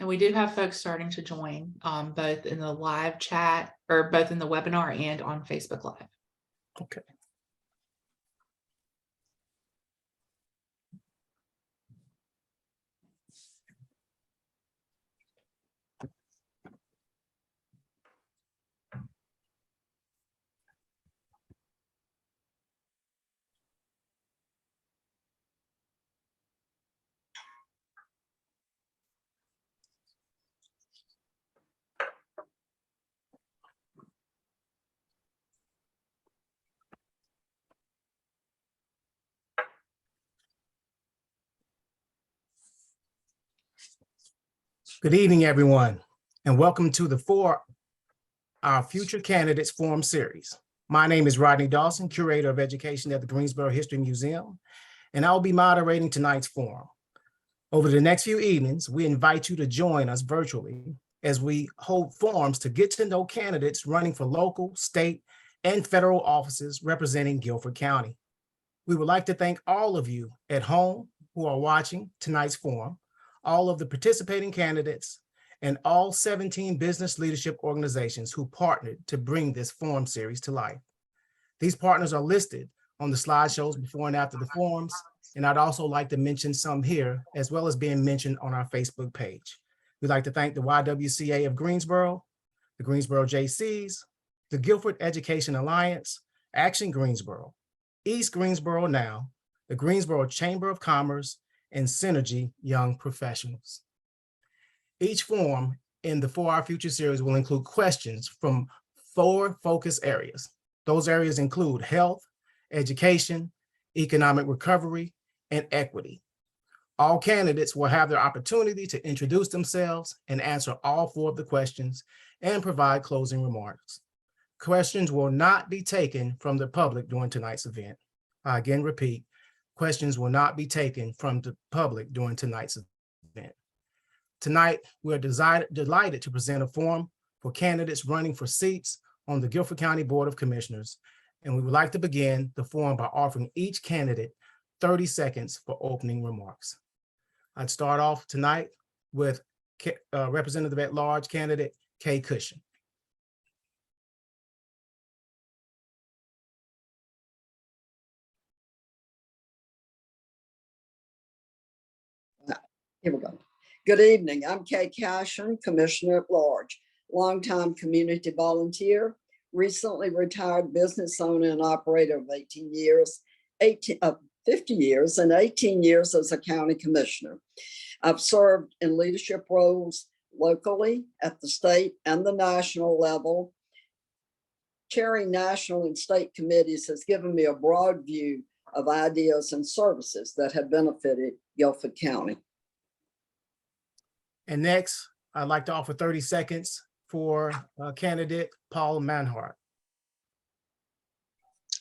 And we do have folks starting to join, both in the live chat or both in the webinar and on Facebook Live. Okay. Good evening, everyone, and welcome to the For Our Future Candidates Forum Series. My name is Rodney Dawson, Curator of Education at the Greensboro History Museum, and I will be moderating tonight's forum. Over the next few evenings, we invite you to join us virtually as we hold forums to get to know candidates running for local, state, and federal offices representing Guilford County. We would like to thank all of you at home who are watching tonight's forum, all of the participating candidates, and all 17 business leadership organizations who partnered to bring this forum series to life. These partners are listed on the slideshows before and after the forums, and I'd also like to mention some here, as well as being mentioned on our Facebook page. We'd like to thank the YWCA of Greensboro, the Greensboro JCs, the Guilford Education Alliance, Action Greensboro, East Greensboro Now, the Greensboro Chamber of Commerce, and Synergy Young Professionals. Each forum in the For Our Future series will include questions from 4 focus areas. Those areas include health, education, economic recovery, and equity. All candidates will have their opportunity to introduce themselves and answer all 4 of the questions and provide closing remarks. Questions will not be taken from the public during tonight's event. I again repeat, questions will not be taken from the public during tonight's event. Tonight, we're delighted to present a forum for candidates running for seats on the Guilford County Board of Commissioners, and we would like to begin the forum by offering each candidate 30 seconds for opening remarks. I'd start off tonight with Representative at Large candidate Kay Cushion. Here we go. Good evening. I'm Kay Cashin, Commissioner at Large, longtime community volunteer, recently retired business owner and operator of 50 years and 18 years as a county commissioner. I've served in leadership roles locally, at the state and the national level. Chairing national and state committees has given me a broad view of ideas and services that have benefited Guilford County. And next, I'd like to offer 30 seconds for candidate Paul Manhart.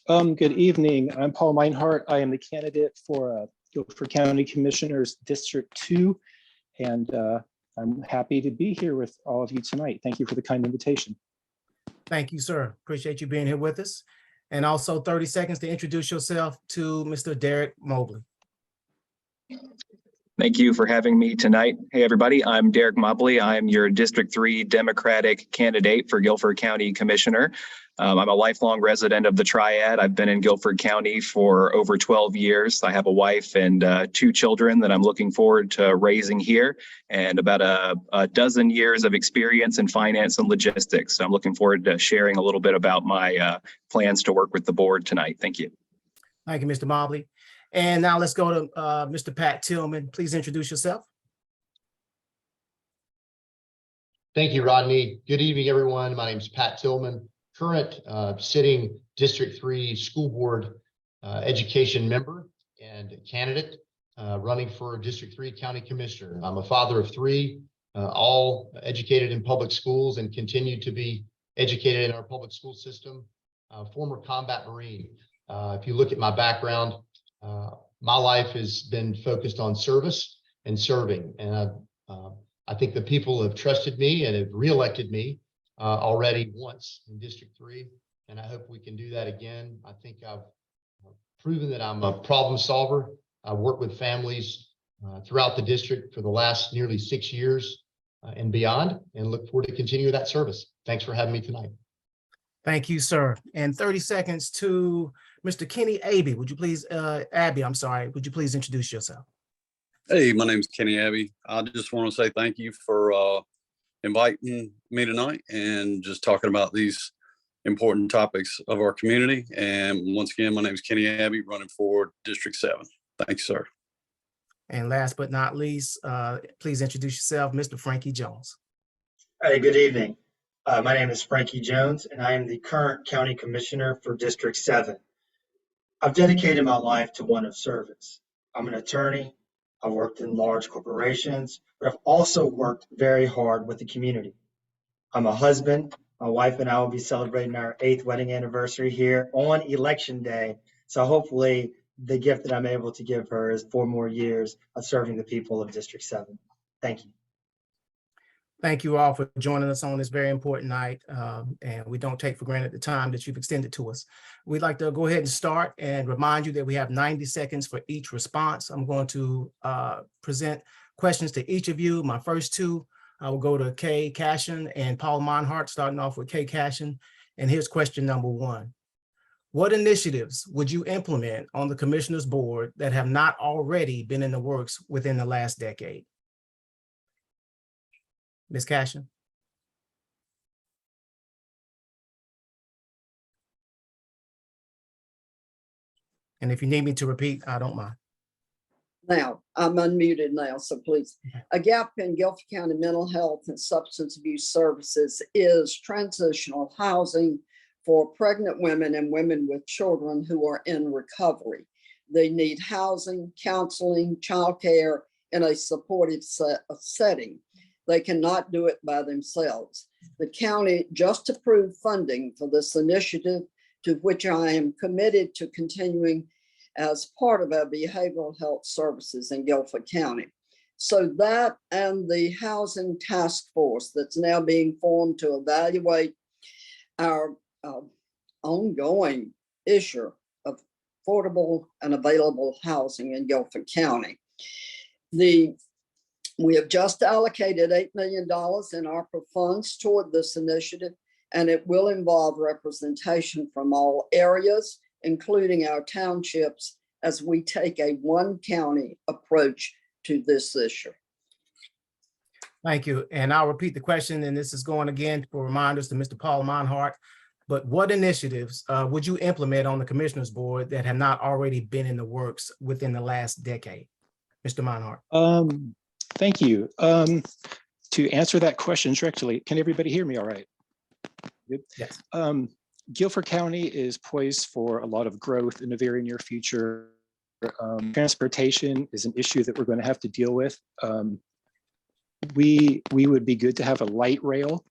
Good evening. I'm Paul Meinhardt. I am the candidate for Guilford County Commissioners District 2, and I'm happy to be here with all of you tonight. Thank you for the kind invitation. Thank you, sir. Appreciate you being here with us. And also 30 seconds to introduce yourself to Mr. Derek Mobley. Thank you for having me tonight. Hey, everybody, I'm Derek Mobley. I'm your District 3 Democratic candidate for Guilford County Commissioner. I'm a lifelong resident of the Triad. I've been in Guilford County for over 12 years. I have a wife and 2 children that I'm looking forward to raising here, and about a dozen years of experience in finance and logistics. So I'm looking forward to sharing a little bit about my plans to work with the board tonight. Thank you. Thank you, Mr. Mobley. And now let's go to Mr. Pat Tillman. Please introduce yourself. Thank you, Rodney. Good evening, everyone. My name is Pat Tillman, current sitting District 3 School Board education member and candidate running for District 3 County Commissioner. I'm a father of 3, all educated in public schools and continue to be educated in our public school system. Former combat Marine. If you look at my background, my life has been focused on service and serving, and I think the people have trusted me and have reelected me already once in District 3, and I hope we can do that again. I think I've proven that I'm a problem solver. I work with families throughout the district for the last nearly 6 years, and beyond, and look forward to continue that service. Thanks for having me tonight. Thank you, sir. And 30 seconds to Mr. Kenny Abbey. Would you please, Abby, I'm sorry, would you please introduce yourself? Hey, my name's Kenny Abbey. I just want to say thank you for inviting me tonight and just talking about these important topics of our community. And once again, my name is Kenny Abbey, running for District 7. Thanks, sir. And last but not least, please introduce yourself, Mr. Frankie Jones. Hi, good evening. My name is Frankie Jones, and I am the current County Commissioner for District 7. I've dedicated my life to one of service. I'm an attorney. I've worked in large corporations, but I've also worked very hard with the community. I'm a husband. My wife and I will be celebrating our 8th wedding anniversary here on Election Day. So hopefully the gift that I'm able to give her is 4 more years of serving the people of District 7. Thank you. Thank you all for joining us on this very important night. And we don't take for granted the time that you've extended to us. We'd like to go ahead and start and remind you that we have 90 seconds for each response. I'm going to present questions to each of you. My first two, I will go to Kay Cashin and Paul Monhart, starting off with Kay Cashin. And here's question number 1. What initiatives would you implement on the Commissioners Board that have not already been in the works within the last decade? Ms. Cashin? And if you need me to repeat, I don't mind. Now, I'm unmuted now, so please. A gap in Guilford County mental health and substance abuse services is transitional housing for pregnant women and women with children who are in recovery. They need housing, counseling, childcare in a supportive setting. They cannot do it by themselves. The county just approved funding for this initiative, to which I am committed to continuing as part of our behavioral health services in Guilford County. So that and the housing task force that's now being formed to evaluate our ongoing issue of affordable and available housing in Guilford County. We have just allocated $8 million in ARPA funds toward this initiative, and it will involve representation from all areas, including our townships, as we take a one county approach to this issue. Thank you. And I'll repeat the question, and this is going again for reminders to Mr. Paul Monhart. But what initiatives would you implement on the Commissioners Board that have not already been in the works within the last decade? Mr. Monhart. Thank you. To answer that question directly, can everybody hear me all right? Good. Yes. Guilford County is poised for a lot of growth in the very near future. Transportation is an issue that we're going to have to deal with. We would be good to have a light rail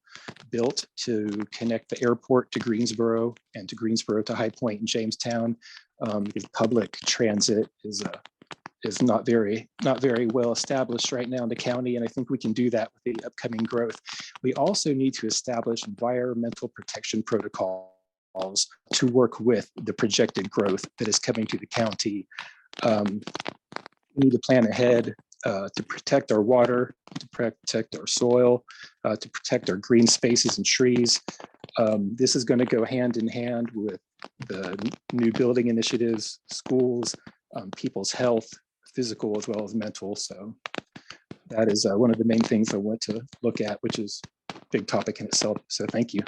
built to connect the airport to Greensboro and to Greensboro to High Point and Jamestown, because public transit is not very well established right now in the county, and I think we can do that with the upcoming growth. We also need to establish environmental protection protocols to work with the projected growth that is coming to the county. We need to plan ahead to protect our water, to protect our soil, to protect our green spaces and trees. This is going to go hand in hand with the new building initiatives, schools, people's health, physical as well as mental. So that is one of the main things I want to look at, which is a big topic in itself. So thank you.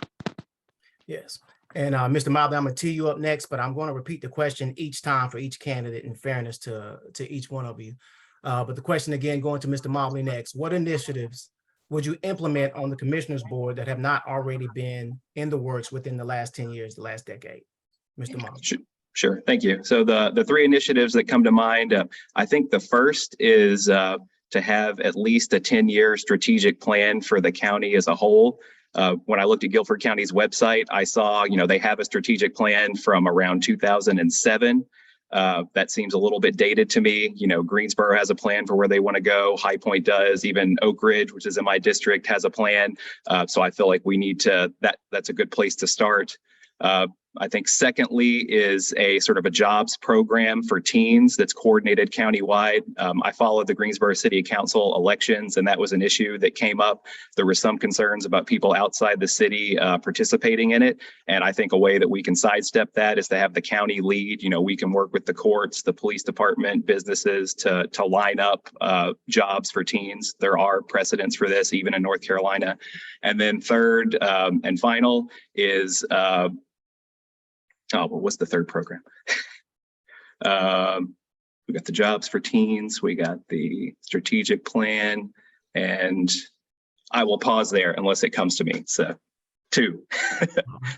Yes. And Mr. Mobley, I'm going to tee you up next, but I'm going to repeat the question each time for each candidate in fairness to each one of you. But the question again, going to Mr. Mobley next, what initiatives would you implement on the Commissioners Board that have not already been in the works within the last 10 years, the last decade? Mr. Mobley. Sure. Thank you. So the 3 initiatives that come to mind, I think the first is to have at least a 10-year strategic plan for the county as a whole. When I looked at Guilford County's website, I saw, they have a strategic plan from around 2007. That seems a little bit dated to me. Greensboro has a plan for where they want to go. High Point does. Even Oak Ridge, which is in my district, has a plan. So I feel like we need to, that's a good place to start. I think secondly is a sort of a jobs program for teens that's coordinated countywide. I followed the Greensboro City Council elections, and that was an issue that came up. There were some concerns about people outside the city participating in it. And I think a way that we can sidestep that is to have the county lead. You know, we can work with the courts, the police department, businesses to line up jobs for teens. There are precedents for this, even in North Carolina. And then third and final is what's the third program? We got the jobs for teens, we got the strategic plan, and I will pause there unless it comes to me. So 2,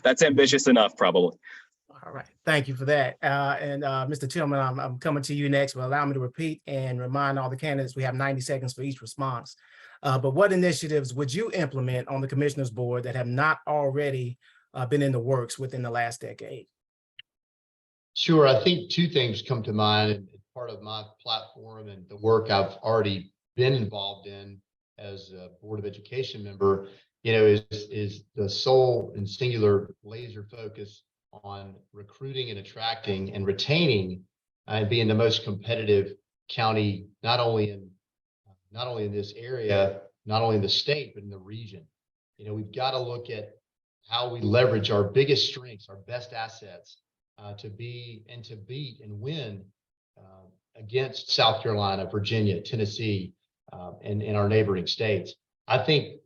that's ambitious enough, probably. All right, thank you for that. Mr. Tillman, I'm coming to you next, but allow me to repeat and remind all the candidates we have 90 seconds for each response. But what initiatives would you implement on the Commissioners Board that have not already been in the works within the last decade? Sure. I think 2 things come to mind, and part of my platform and the work I've already been involved in as a Board of Education member, is the sole and singular laser focus on recruiting and attracting and retaining and being the most competitive county, not only in this area, not only in the state, but in the region. We've got to look at how we leverage our biggest strengths, our best assets, to beat and win against South Carolina, Virginia, Tennessee, and our neighboring states. I think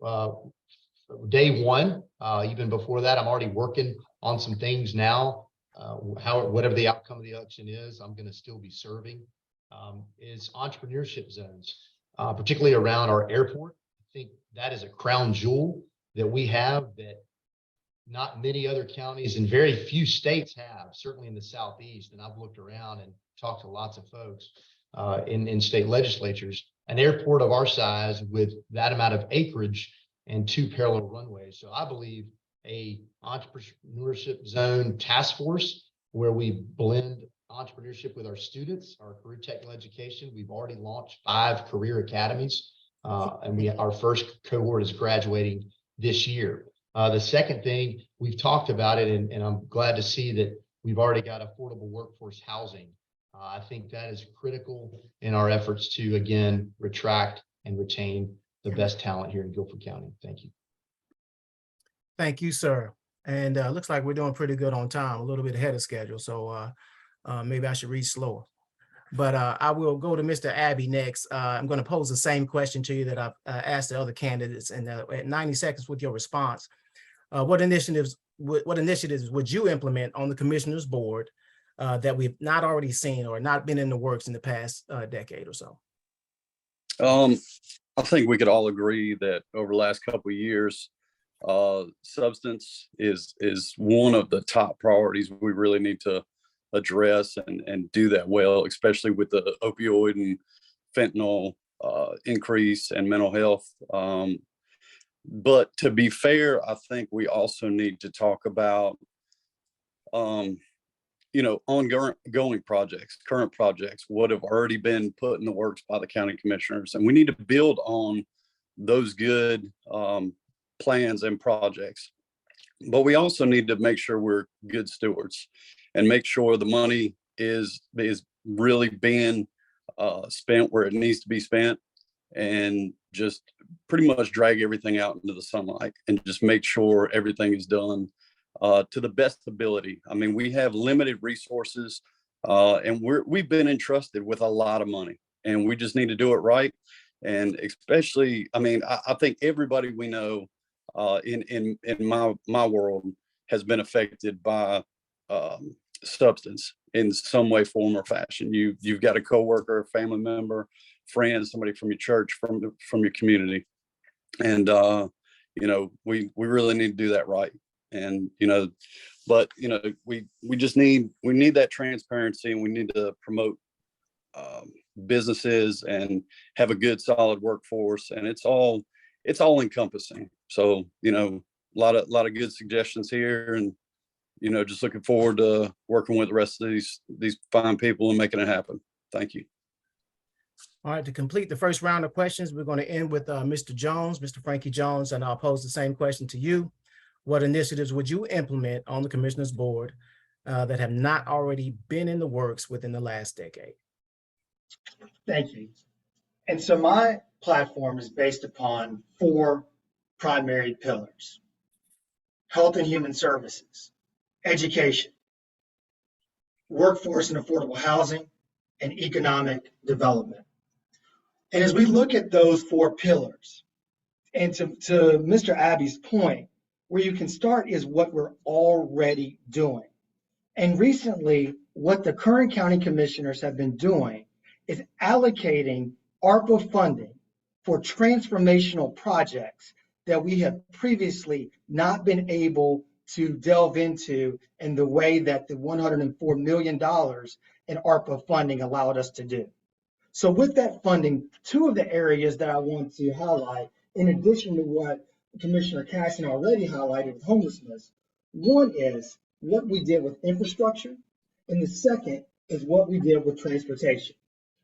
day one, even before that, I'm already working on some things now. Whatever the outcome of the election is, I'm going to still be serving. Is entrepreneurship zones, particularly around our airport. I think that is a crown jewel that we have that not many other counties and very few states have, certainly in the Southeast. And I've looked around and talked to lots of folks in state legislatures. An airport of our size with that amount of acreage and 2 parallel runways. So I believe a entrepreneurship zone task force where we blend entrepreneurship with our students, our career technical education. We've already launched 5 career academies, and our first cohort is graduating this year. The second thing, we've talked about it, and I'm glad to see that we've already got affordable workforce housing. I think that is critical in our efforts to, again, attract and retain the best talent here in Guilford County. Thank you. Thank you, sir. And looks like we're doing pretty good on time, a little bit ahead of schedule. So maybe I should read slower. But I will go to Mr. Abbey next. I'm going to pose the same question to you that I've asked the other candidates. And at 90 seconds with your response, what initiatives would you implement on the Commissioners Board that we've not already seen or not been in the works in the past decade or so? I think we could all agree that over the last couple of years, substance is one of the top priorities we really need to address and do that well, especially with the opioid and fentanyl increase and mental health. But to be fair, I think we also need to talk about, ongoing projects, current projects, what have already been put in the works by the county commissioners. And we need to build on those good plans and projects. But we also need to make sure we're good stewards and make sure the money is really being spent where it needs to be spent, and just pretty much drag everything out into the sunlight and just make sure everything is done to the best ability. I mean, we have limited resources and we've been entrusted with a lot of money, and we just need to do it right. And especially, I mean, I think everybody we know in my world has been affected by substance in some way, form, or fashion. You've got a coworker, a family member, friend, somebody from your church, from your community, and we really need to do that right. And but we need that transparency, and we need to promote businesses and have a good, solid workforce, and it's all encompassing. So a lot of good suggestions here, and just looking forward to working with the rest of these fine people and making it happen. Thank you. All right, to complete the first round of questions, we're going to end with Mr. Jones, Mr. Frankie Jones, and I'll pose the same question to you. What initiatives would you implement on the commissioner's board that have not already been in the works within the last decade? Thank you. And so my platform is based upon 4 primary pillars: health and human services, education, workforce and affordable housing, and economic development. And as we look at those 4 pillars, and to Mr. Abbey's point, where you can start is what we're already doing. And recently, what the current county commissioners have been doing is allocating ARPA funding for transformational projects that we have previously not been able to delve into in the way that the $104 million in ARPA funding allowed us to do. So with that funding, 2 of the areas that I want to highlight, in addition to what Commissioner Casson already highlighted with homelessness, one is what we did with infrastructure, and the second is what we did with transportation.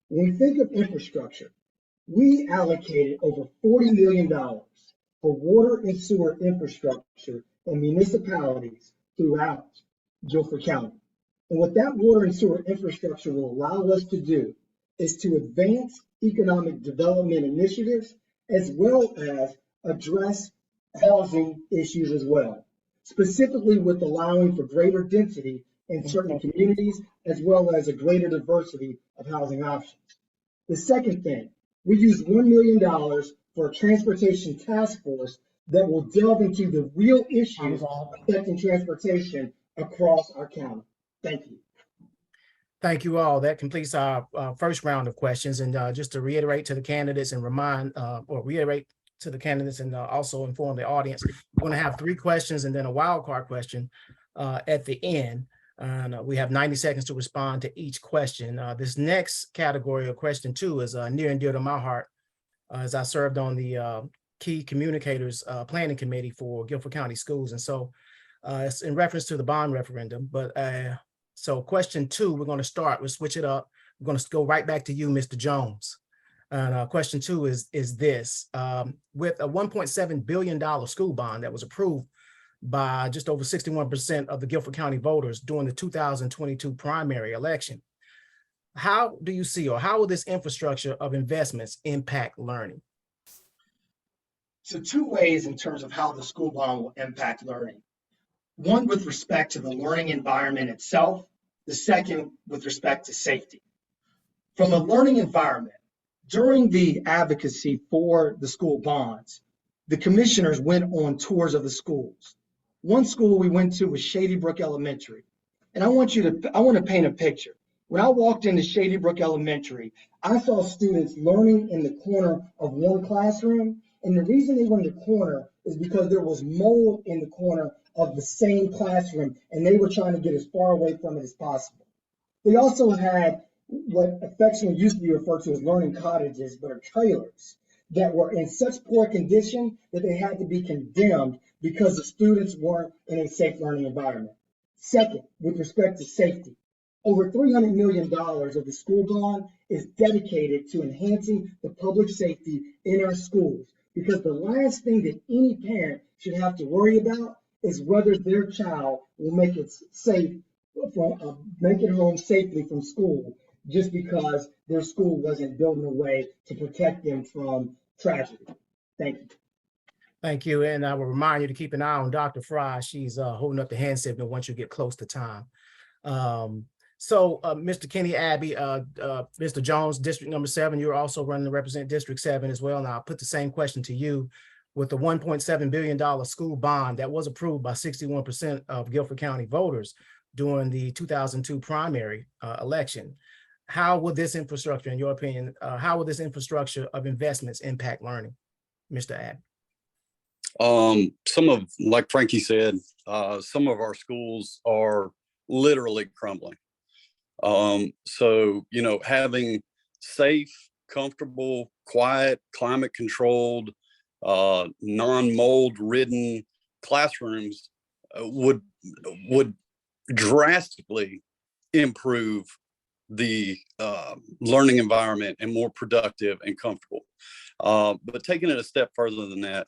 When we think of infrastructure, we allocated over $40 million for water and sewer infrastructure in municipalities throughout Guilford County. And what that water and sewer infrastructure will allow us to do is to advance economic development initiatives as well as address housing issues as well, specifically with allowing for greater density in certain communities as well as a greater diversity of housing options. The second thing, we use $1 million for a transportation task force that will delve into the real issues affecting transportation across our county. Thank you. Thank you all. That completes our first round of questions. And just to reiterate to the candidates and also inform the audience, we're going to have 3 questions and then a wild card question at the end. And we have 90 seconds to respond to each question. This next category of question 2 is near and dear to my heart, as I served on the Key Communicators Planning Committee for Guilford County Schools. And so it's in reference to the bond referendum. But so question 2, we're going to start. We'll switch it up. We're going to go right back to you, Mr. Jones. And question 2 is this. With a $1.7 billion school bond that was approved by just over 61% of the Guilford County voters during the 2022 primary election, how do you see, or how will this infrastructure of investments impact learning? So 2 ways in terms of how the school bond will impact learning. One with respect to the learning environment itself, the second with respect to safety. From a learning environment, during the advocacy for the school bonds, the commissioners went on tours of the schools. One school we went to was Shady Brook Elementary. And I want to paint a picture. When I walked into Shady Brook Elementary, I saw students learning in the corner of one classroom. And the reason they were in the corner is because there was mold in the corner of the same classroom, and they were trying to get as far away from it as possible. They also had what affectionately used to be referred to as learning cottages, but are trailers that were in such poor condition that they had to be condemned because the students weren't in a safe learning environment. Second, with respect to safety, over $300 million of the school bond is dedicated to enhancing the public safety in our schools, because the last thing that any parent should have to worry about is whether their child will make it safe, make it home safely from school, just because their school wasn't built in a way to protect them from tragedy. Thank you. Thank you. And I will remind you to keep an eye on Dr. Fry. She's holding up the hand signal once you get close to time. So Mr. Kenny Abbey, Mr. Jones, District number 7, you're also running to represent District 7 as well. And I'll put the same question to you. With the $1.7 billion school bond that was approved by 61% of Guilford County voters during the 2002 primary election, how will this infrastructure, in your opinion, how will this infrastructure of investments impact learning, Mr. Abbey? Like Frankie said, some of our schools are literally crumbling. So, having safe, comfortable, quiet, climate controlled, non-mold ridden classrooms would drastically improve the learning environment and more productive and comfortable. But taking it a step further than that,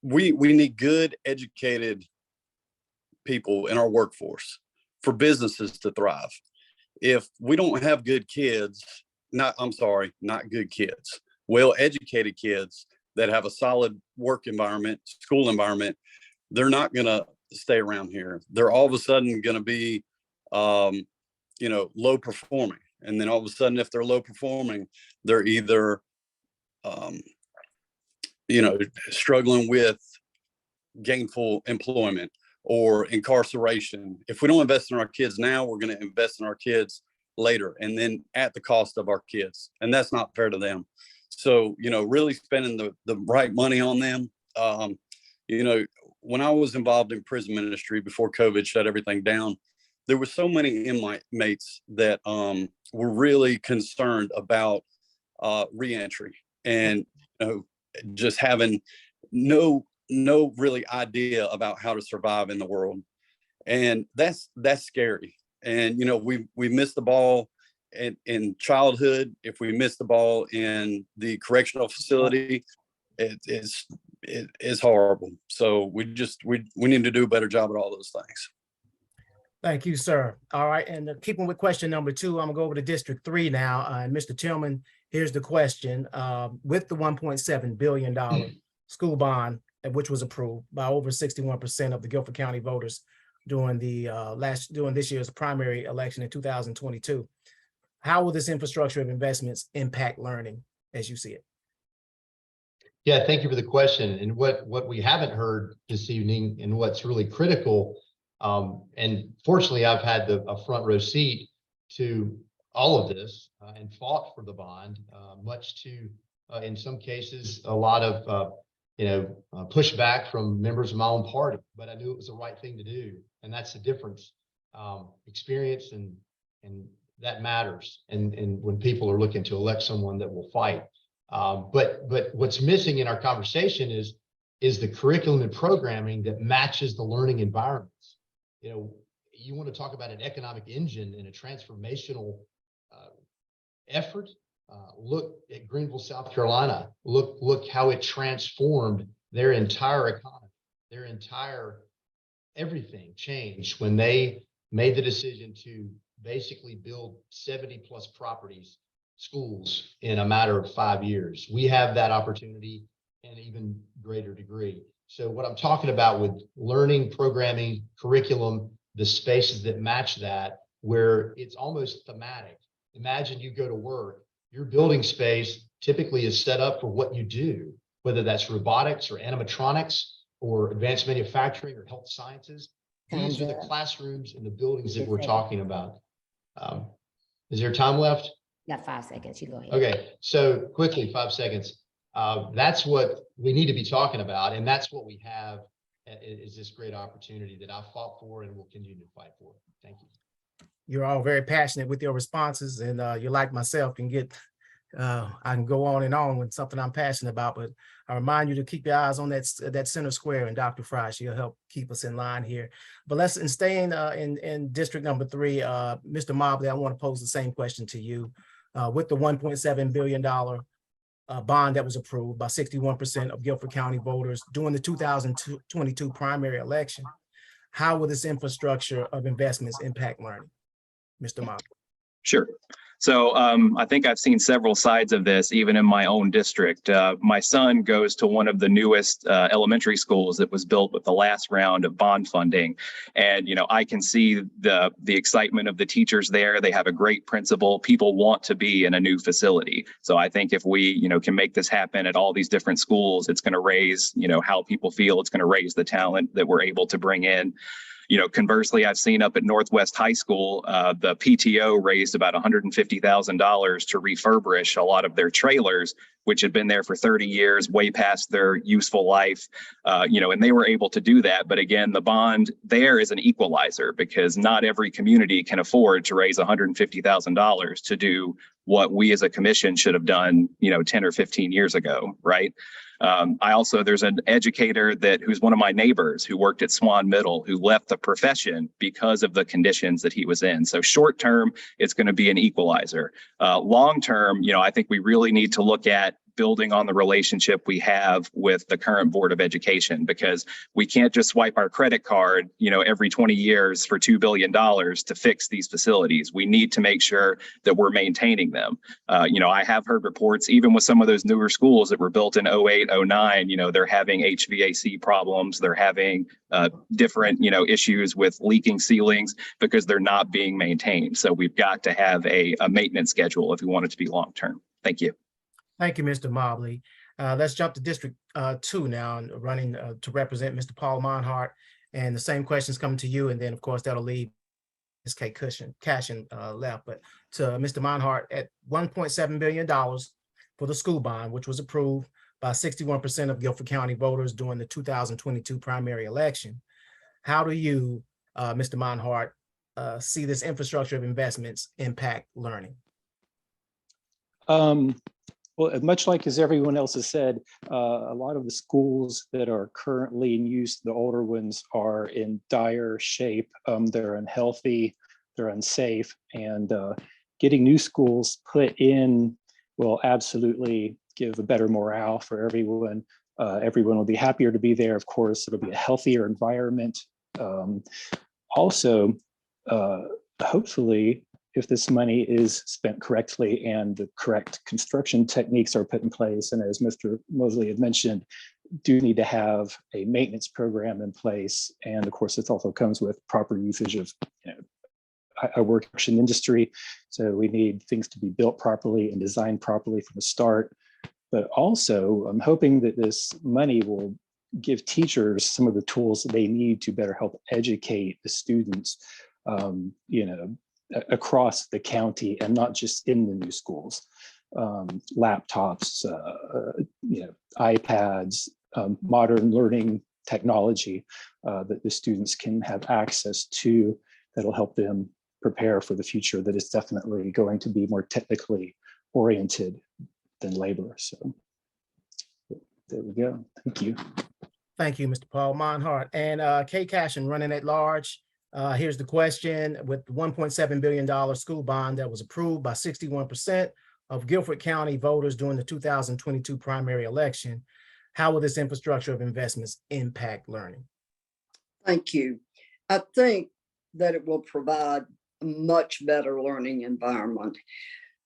we need good, educated people in our workforce for businesses to thrive. If we don't have good kids, not good kids, well-educated kids that have a solid work environment, school environment, they're not going to stay around here. They're all of a sudden going to be, low performing. And then all of a sudden, if they're low performing, they're either, struggling with gainful employment or incarceration. If we don't invest in our kids now, we're going to invest in our kids later, and then at the cost of our kids. And that's not fair to them. So, really spending the right money on them. When I was involved in prison ministry before COVID shut everything down, there were so many inmates that were really concerned about reentry and just having no really idea about how to survive in the world. And that's scary. And, we missed the ball in childhood. If we miss the ball in the correctional facility, it's horrible. So we need to do a better job at all those things. Thank you, sir. All right, and keeping with question number 2, I'm gonna go over to District 3 now. And Mr. Tillman, here's the question. With the $1.7 billion school bond, which was approved by over 61% of the Guilford County voters during this year's primary election in 2022, how will this infrastructure of investments impact learning as you see it? Yeah, thank you for the question. And what we haven't heard this evening, and what's really critical, and fortunately, I've had a front row seat to all of this and fought for the bond, much to, in some cases, a lot of pushback from members of my own party. But I knew it was the right thing to do, and that's the difference. Experience and that matters. And when people are looking to elect someone that will fight. But what's missing in our conversation is the curriculum and programming that matches the learning environments. You want to talk about an economic engine and a transformational effort. Look at Greenville, South Carolina. Look how it transformed their entire economy. Their entire everything changed when they made the decision to basically build 70+ properties, schools, in a matter of 5 years. We have that opportunity in an even greater degree. So what I'm talking about with learning, programming, curriculum, the spaces that match that, where it's almost thematic. Imagine you go to work, your building space typically is set up for what you do, whether that's robotics or animatronics or advanced manufacturing or health sciences. These are the classrooms and the buildings that we're talking about. Is there time left? You got 5 seconds. You go ahead. Okay, so quickly, 5 seconds. That's what we need to be talking about, and that's what we have is this great opportunity that I fought for and will continue to fight for. Thank you. You're all very passionate with your responses, and you, like myself, can get I can go on and on with something I'm passionate about, but I remind you to keep your eyes on that center square and Dr. Fry. She'll help keep us in line here. But let's staying in district number 3, Mr. Mobley, I want to pose the same question to you. With the $1.7 billion bond that was approved by 61% of Guilford County voters during the 2022 primary election, how will this infrastructure of investments impact learning? Mr. Mobley. Sure. So I think I've seen several sides of this, even in my own district. My son goes to one of the newest elementary schools that was built with the last round of bond funding. And, I can see the excitement of the teachers there. They have a great principal. People want to be in a new facility. So I think if we, can make this happen at all these different schools, it's going to raise, how people feel. It's going to raise the talent that we're able to bring in. Conversely, I've seen up at Northwest High School, the PTO raised about $150,000 to refurbish a lot of their trailers, which had been there for 30 years, way past their useful life, and they were able to do that. But again, the bond there is an equalizer because not every community can afford to raise $150,000 to do what we as a commission should have done, 10 or 15 years ago, right? There's an educator who's one of my neighbors who worked at Swan Middle, who left the profession because of the conditions that he was in. So short term, it's going to be an equalizer. Long term, I think we really need to look at building on the relationship we have with the current Board of Education, because we can't just swipe our credit card, every 20 years for $2 billion to fix these facilities. We need to make sure that we're maintaining them. I have heard reports, even with some of those newer schools that were built in 08, 09, they're having HVAC problems. They're having different, issues with leaking ceilings because they're not being maintained. So we've got to have a maintenance schedule if we want it to be long-term. Thank you. Thank you, Mr. Mobley. Let's jump to District 2 now, and running to represent Mr. Paul Monhart. And the same questions coming to you, and then of course that'll leave Ms. Kay Cashin left. But to Mr. Monhart, at $1.7 billion for the school bond, which was approved by 61% of Guilford County voters during the 2022 primary election, how do you, Mr. Monhart, see this infrastructure of investments impact learning? Well, much like as everyone else has said, a lot of the schools that are currently in use, the older ones, are in dire shape. They're unhealthy, they're unsafe, and getting new schools put in will absolutely give a better morale for everyone. Everyone will be happier to be there. Of course, it'll be a healthier environment. Also, hopefully, if this money is spent correctly and the correct construction techniques are put in place, and as Mr. Mosley had mentioned, do need to have a maintenance program in place. And of course, it also comes with proper usage of, I work in the construction industry, so we need things to be built properly and designed properly from the start. But also, I'm hoping that this money will give teachers some of the tools that they need to better help educate the students, across the county and not just in the new schools. Laptops, iPads, modern learning technology that the students can have access to, that'll help them prepare for the future that is definitely going to be more technically oriented than labor. So there we go. Thank you. Thank you, Mr. Paul Monhart. And Kay Cashin, running at large. Here's the question: with the $1.7 billion school bond that was approved by 61% of Guilford County voters during the 2022 primary election, how will this infrastructure of investments impact learning? Thank you. I think that it will provide a much better learning environment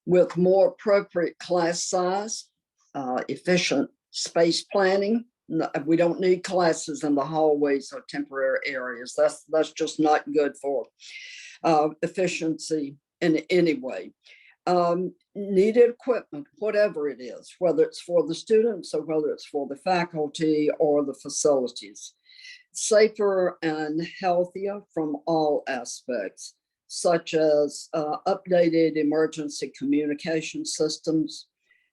with more appropriate class size, efficient space planning. We don't need classes in the hallways or temporary areas. That's just not good for efficiency in any way. Needed equipment, whatever it is, whether it's for the students or whether it's for the faculty or the facilities. Safer and healthier from all aspects, such as updated emergency communication systems.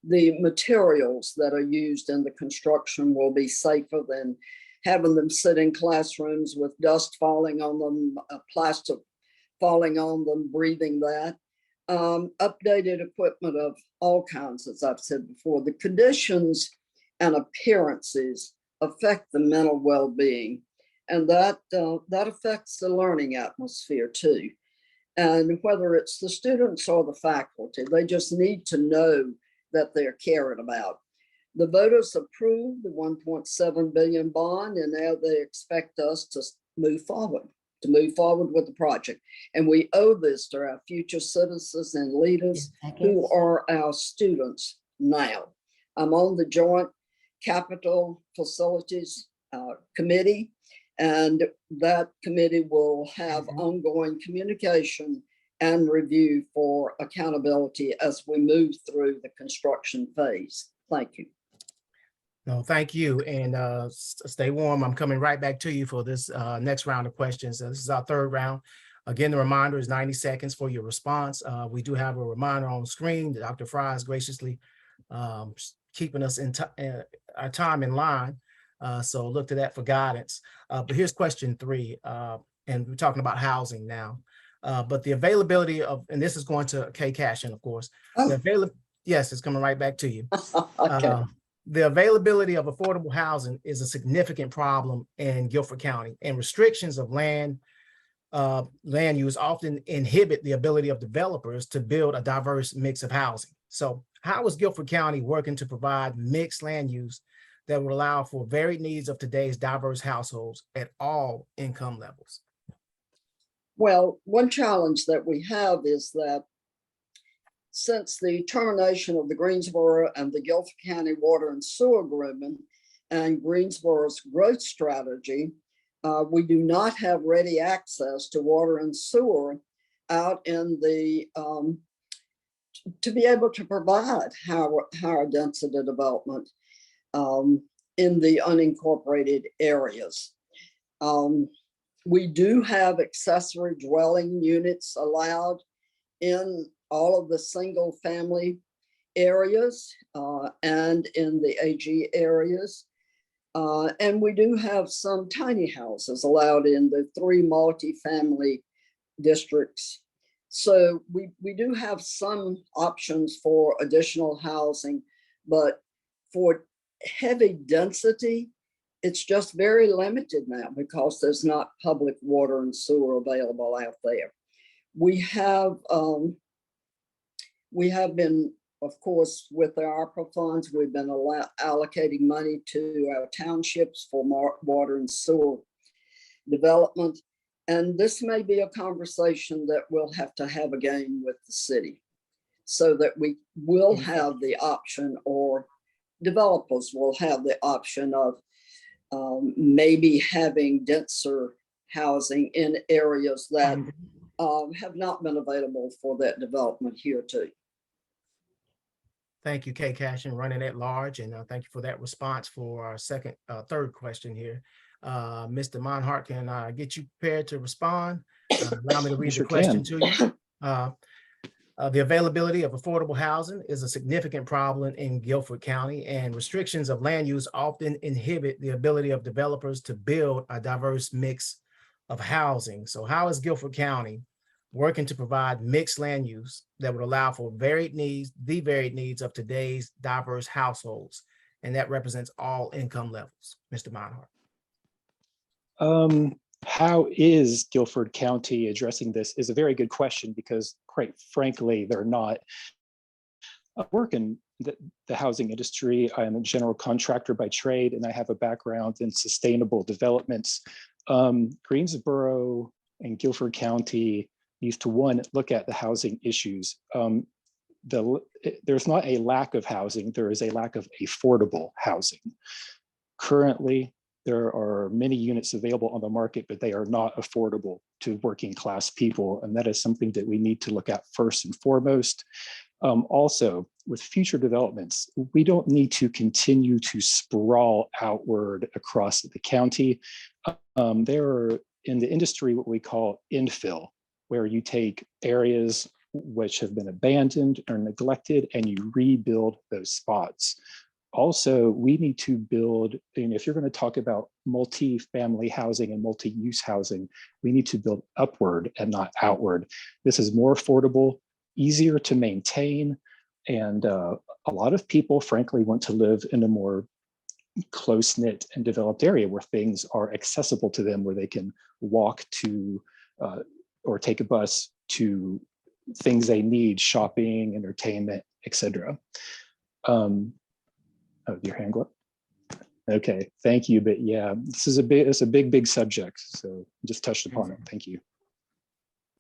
The materials that are used in the construction will be safer than having them sit in classrooms with dust falling on them, plastic falling on them, breathing that. Updated equipment of all kinds, as I've said before. The conditions and appearances affect the mental well-being, and that affects the learning atmosphere too. And whether it's the students or the faculty, they just need to know that they're cared about. The voters approved the $1.7 billion bond, and now they expect us to move forward with the project. And we owe this to our future citizens and leaders who are our students now. I'm on the Joint Capital Facilities Committee, and that committee will have ongoing communication and review for accountability as we move through the construction phase. Thank you. No, thank you. And stay warm. I'm coming right back to you for this next round of questions. This is our third round. Again, the reminder is 90 seconds for your response. We do have a reminder on screen that Dr. Fry is graciously keeping us in our time in line. So look to that for guidance. But here's question 3. And we're talking about housing now. But the availability of, and this is going to Kay Cashin, of course. Yes, it's coming right back to you. Okay. The availability of affordable housing is a significant problem in Guilford County, and restrictions of land use often inhibit the ability of developers to build a diverse mix of housing. So how is Guilford County working to provide mixed land use that would allow for varied needs of today's diverse households at all income levels? Well, one challenge that we have is that since the termination of the Greensboro and the Guilford County Water and Sewer Agreement and Greensboro's growth strategy, we do not have ready access to water and sewer out in the, to be able to provide higher density development in the unincorporated areas. We do have accessory dwelling units allowed in all of the single family areas and in the AG areas. And we do have some tiny houses allowed in the 3 multifamily districts. So we do have some options for additional housing, but for heavy density, it's just very limited now because there's not public water and sewer available out there. We have been, of course, with our ARPA funds, we've been allocating money to our townships for water and sewer development. And this may be a conversation that we'll have to have again with the city so that we will have the option, or developers will have the option of maybe having denser housing in areas that have not been available for that development here too. Thank you, Kay Cashin, running at large, and thank you for that response for our third question here. Mr. Monhart, can I get you prepared to respond? Allow me to read the question to you. The availability of affordable housing is a significant problem in Guilford County, and restrictions of land use often inhibit the ability of developers to build a diverse mix of housing. So how is Guilford County working to provide mixed land use that would allow for the varied needs of today's diverse households? And that represents all income levels. Mr. Monhart. How is Guilford County addressing this is a very good question, because quite frankly, they're not. I work in the housing industry. I am a general contractor by trade, and I have a background in sustainable developments. Greensboro and Guilford County needs to, one, look at the housing issues. There's not a lack of housing, there is a lack of affordable housing. Currently, there are many units available on the market, but they are not affordable to working class people. And that is something that we need to look at first and foremost. Also, with future developments, we don't need to continue to sprawl outward across the county. There are in the industry what we call infill, where you take areas which have been abandoned or neglected and you rebuild those spots. Also, we need to build, and if you're going to talk about multi-family housing and multi-use housing, we need to build upward and not outward. This is more affordable, easier to maintain, and a lot of people, frankly, want to live in a more close-knit and developed area where things are accessible to them, where they can walk to or take a bus to things they need, shopping, entertainment, etc. Oh, your hand go up? Okay, thank you. But yeah, it's a big subject. So just touched upon it. Thank you.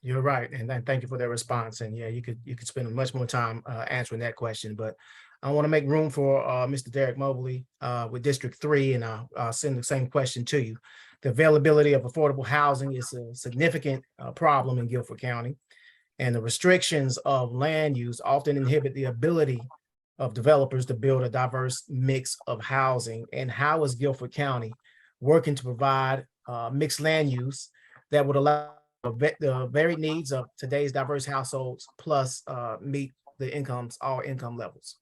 You're right, and thank you for that response. And yeah, you could spend much more time answering that question, but I want to make room for Mr. Derek Mobley with District 3, and I'll send the same question to you. The availability of affordable housing is a significant problem in Guilford County, and the restrictions of land use often inhibit the ability of developers to build a diverse mix of housing. And how is Guilford County working to provide mixed land use that would allow the varied needs of today's diverse households, plus meet the all income levels?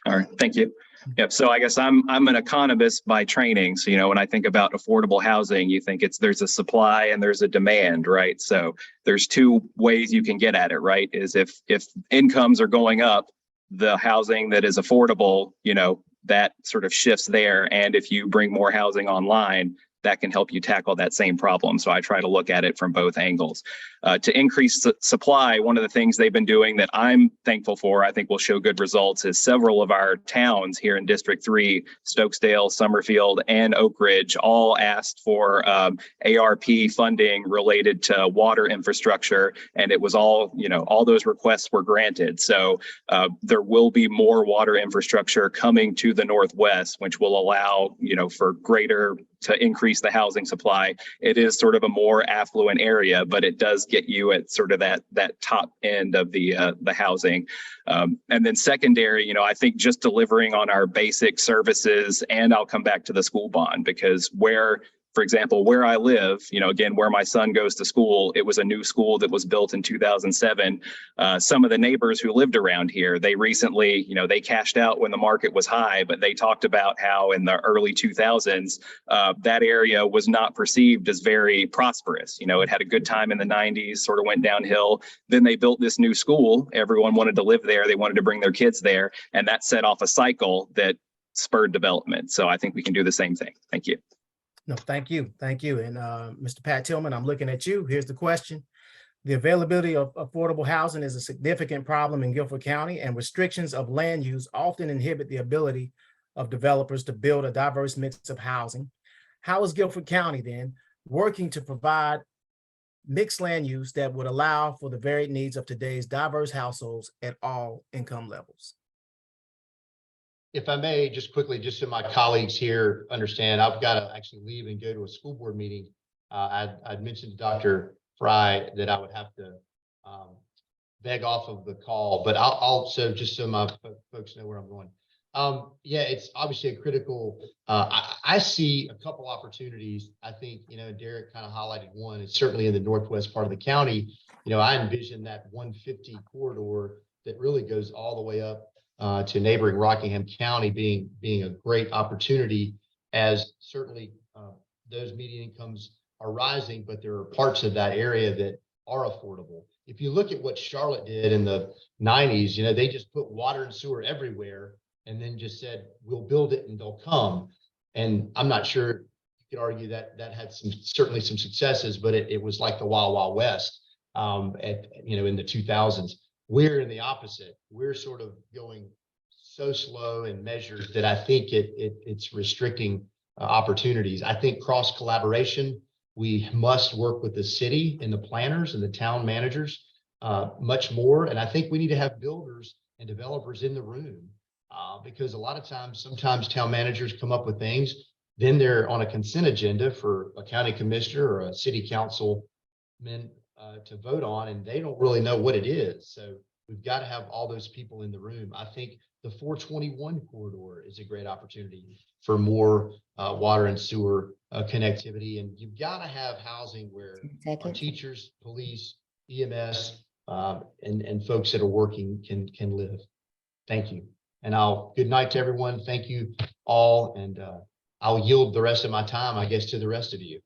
All right, thank you. Yep. So I guess I'm an economist by training. So, when I think about affordable housing, you think there's a supply and there's a demand, right? So there's two ways you can get at it, right? Is if incomes are going up, the housing that is affordable, that sort of shifts there. And if you bring more housing online, that can help you tackle that same problem. So I try to look at it from both angles. To increase supply, one of the things they've been doing that I'm thankful for, I think will show good results, is several of our towns here in District 3, Stokesdale, Summerfield, and Oak Ridge, all asked for ARP funding related to water infrastructure. And it was all, all those requests were granted. So there will be more water infrastructure coming to the Northwest, which will allow, for greater to increase the housing supply. It is sort of a more affluent area, but it does get you at sort of that top end of the housing. And then secondary, I think just delivering on our basic services, and I'll come back to the school bond, because for example, where I live, again, where my son goes to school, it was a new school that was built in 2007. Some of the neighbors who lived around here, they recently, they cashed out when the market was high, but they talked about how in the early 2000s, that area was not perceived as very prosperous. It had a good time in the 90s, sort of went downhill. Then they built this new school. Everyone wanted to live there. They wanted to bring their kids there. And that set off a cycle that spurred development. So I think we can do the same thing. Thank you. No, thank you. Thank you. And Mr. Pat Tillman, I'm looking at you. Here's the question. The availability of affordable housing is a significant problem in Guilford County, and restrictions of land use often inhibit the ability of developers to build a diverse mix of housing. How is Guilford County then working to provide mixed land use that would allow for the varied needs of today's diverse households at all income levels? If I may, just quickly, just so my colleagues here understand, I've got to actually leave and go to a school board meeting. I'd mentioned to Dr. Fry that I would have to beg off of the call, but I'll also, just so my folks know where I'm going. Yeah, it's obviously a critical, I see a couple opportunities. I think, Derek kind of highlighted one. It's certainly in the northwest part of the county. I envision that 150 corridor that really goes all the way up to neighboring Rockingham County being a great opportunity, as certainly those median incomes are rising, but there are parts of that area that are affordable. If you look at what Charlotte did in the 90s, they just put water and sewer everywhere and then just said, we'll build it and they'll come. And I'm not sure, you could argue that that had certainly some successes, but it was like the Wild Wild West in the 2000s. We're in the opposite. We're sort of going so slow and measured that I think it's restricting opportunities. I think cross collaboration, we must work with the city and the planners and the town managers much more. And I think we need to have builders and developers in the room because a lot of times, sometimes town managers come up with things, then they're on a consent agenda for a county commissioner or a city councilman to vote on, and they don't really know what it is. So we've got to have all those people in the room. I think the 421 corridor is a great opportunity for more water and sewer connectivity. And you've got to have housing where our teachers, police, EMS, and folks that are working can live. Thank you. And good night to everyone. Thank you all. And I'll yield the rest of my time, I guess, to the rest of you.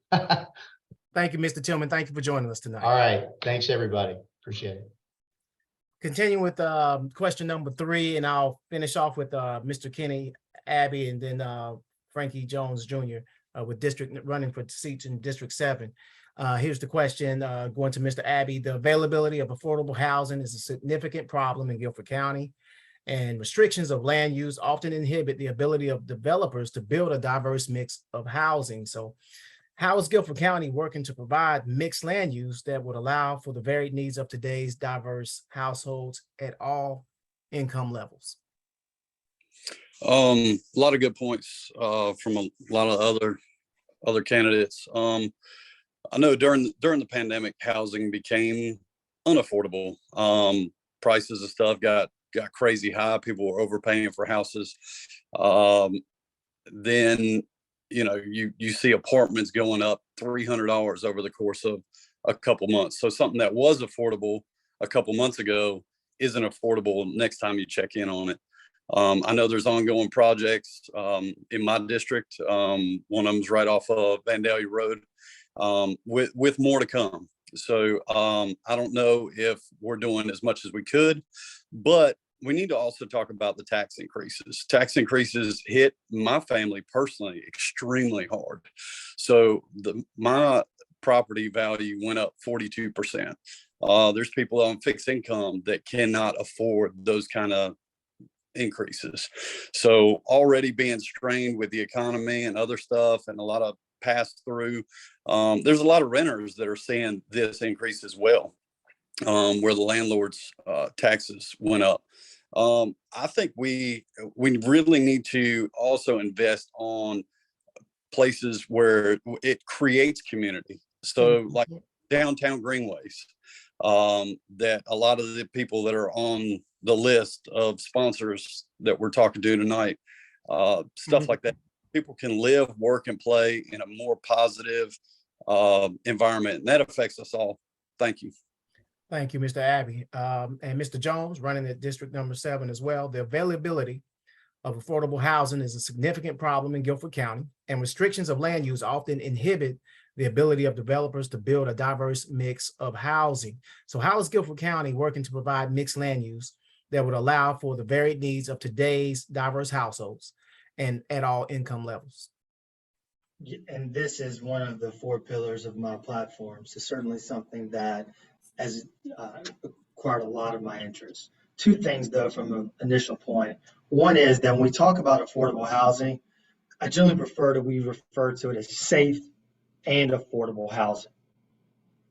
Thank you, Mr. Tillman. Thank you for joining us tonight. All right. Thanks, everybody. Appreciate it. Continuing with question number 3, and I'll finish off with Mr. Kenny Abbey and then Frankie Jones Jr. With running for seats in District 7. Here's the question going to Mr. Abbey. The availability of affordable housing is a significant problem in Guilford County, and restrictions of land use often inhibit the ability of developers to build a diverse mix of housing. So how is Guilford County working to provide mixed land use that would allow for the varied needs of today's diverse households at all income levels? A lot of good points from a lot of other candidates. I know during the pandemic, housing became unaffordable. Prices of stuff got crazy high. People were overpaying for houses. Then you see apartments going up $300 over the course of a couple months. So something that was affordable a couple months ago isn't affordable next time you check in on it. I know there's ongoing projects in my district. One of them's right off of Vandalia Road with more to come. So I don't know if we're doing as much as we could, but we need to also talk about the tax increases. Tax increases hit my family personally extremely hard. So my property value went up 42%. There's people on fixed income that cannot afford those kind of increases. So already being strained with the economy and other stuff and a lot of pass through, there's a lot of renters that are seeing this increase as well, where the landlord's taxes went up. I think we really need to also invest on places where it creates community. So like downtown greenways, that a lot of the people that are on the list of sponsors that we're talking to tonight, stuff like that, people can live, work, and play in a more positive environment, and that affects us all. Thank you. Thank you, Mr. Abbey. And Mr. Jones, running at District number 7 as well. The availability of affordable housing is a significant problem in Guilford County, and restrictions of land use often inhibit the ability of developers to build a diverse mix of housing. So how is Guilford County working to provide mixed land use that would allow for the varied needs of today's diverse households and at all income levels? And this is one of the 4 pillars of my platform. So certainly something that has acquired a lot of my interest. 2 things though, from an initial point. One is that when we talk about affordable housing, I generally prefer that we refer to it as safe and affordable housing.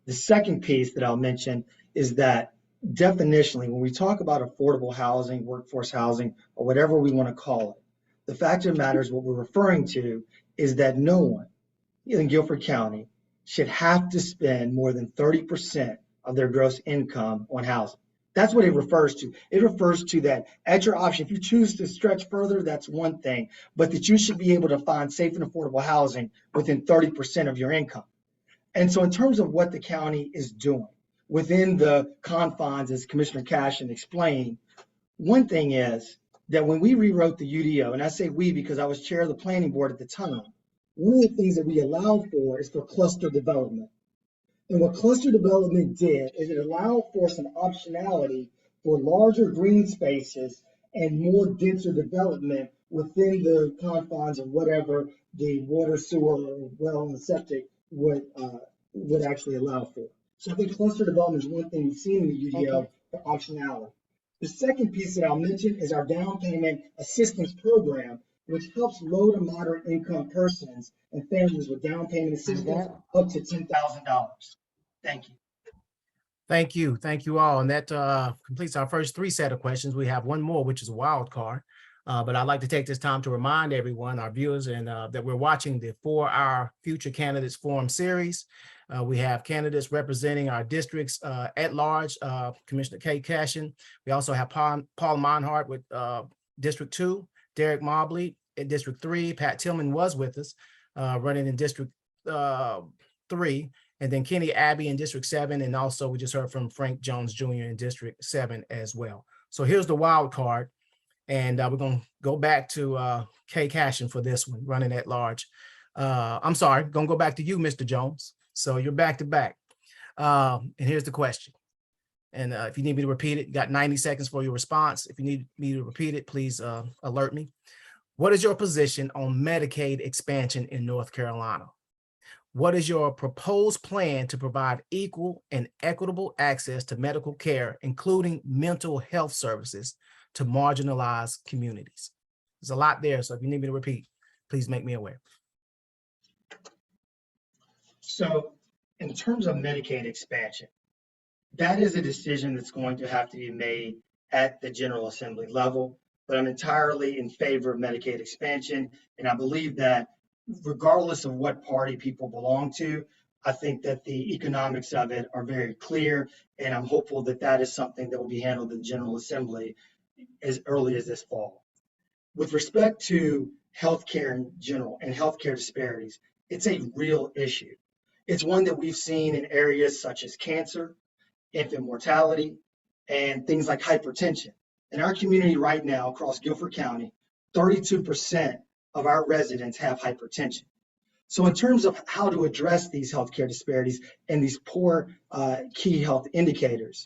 The second piece that I'll mention is that definitionally, when we talk about affordable housing, workforce housing, or whatever we want to call it, the fact of the matter is what we're referring to is that no one in Guilford County should have to spend more than 30% of their gross income on housing. That's what it refers to. It refers to that at your option. If you choose to stretch further, that's one thing, but that you should be able to find safe and affordable housing within 30% of your income. And so in terms of what the county is doing within the confines, as Commissioner Cashin explained, one thing is that when we rewrote the UDO, and I say we because I was chair of the planning board at the time, one of the things that we allowed for is for cluster development. And what cluster development did is it allowed for some optionality for larger green spaces and more denser development within the confines of whatever the water, sewer, well, and septic would actually allow for. So I think cluster development is one thing we've seen in the UDO for optionality. The second piece that I'll mention is our down payment assistance program, which helps low to moderate income persons and families with down payment assistance up to $10,000. Thank you. Thank you. Thank you all. And that completes our first 3 set of questions. We have one more, which is a wild card. But I'd like to take this time to remind everyone, our viewers, and that we're watching the 4-hour Future Candidates Forum series. We have candidates representing our districts at large, Commissioner Kay Cashin. We also have Paul Meinhardt with District 2, Derek Mobley in District 3. Pat Tillman was with us running in District 3. And then Kenny Abbey in District 7. And also we just heard from Frank Jones Jr. in District 7 as well. So here's the wild card. And we're going to go back to Kay Cashin for this one, running at large. I'm sorry, going to go back to you, Mr. Jones. So you're back to back. And here's the question. And if you need me to repeat it, you got 90 seconds for your response. If you need me to repeat it, please alert me. What is your position on Medicaid expansion in North Carolina? What is your proposed plan to provide equal and equitable access to medical care, including mental health services, to marginalized communities? There's a lot there, so if you need me to repeat, please make me aware. So in terms of Medicaid expansion, that is a decision that's going to have to be made at the General Assembly level, but I'm entirely in favor of Medicaid expansion. And I believe that regardless of what party people belong to, I think that the economics of it are very clear. And I'm hopeful that that is something that will be handled in the General Assembly as early as this fall. With respect to healthcare in general and healthcare disparities, it's a real issue. It's one that we've seen in areas such as cancer, infant mortality, and things like hypertension. In our community right now across Guilford County, 32% of our residents have hypertension. So in terms of how to address these healthcare disparities and these poor key health indicators,